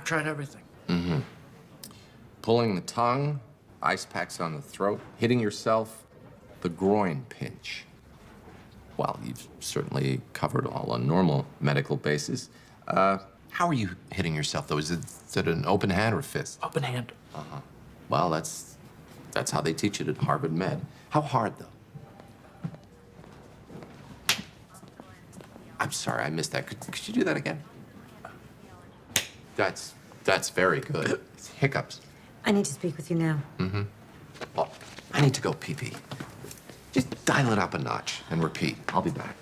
tried everything. Pulling the tongue, ice packs on the throat, hitting yourself, the groin pinch. Well, you've certainly covered all on normal medical basis. How are you hitting yourself, though? Is it an open hand or a fist? Open hand. Well, that's how they teach it at Harvard Med. How hard, though? I'm sorry, I missed that. Could you do that again? That's very good. It's hiccups. I need to speak with you now. Oh, I need to go pee-pee. Just dial it up a notch and repeat. I'll be back.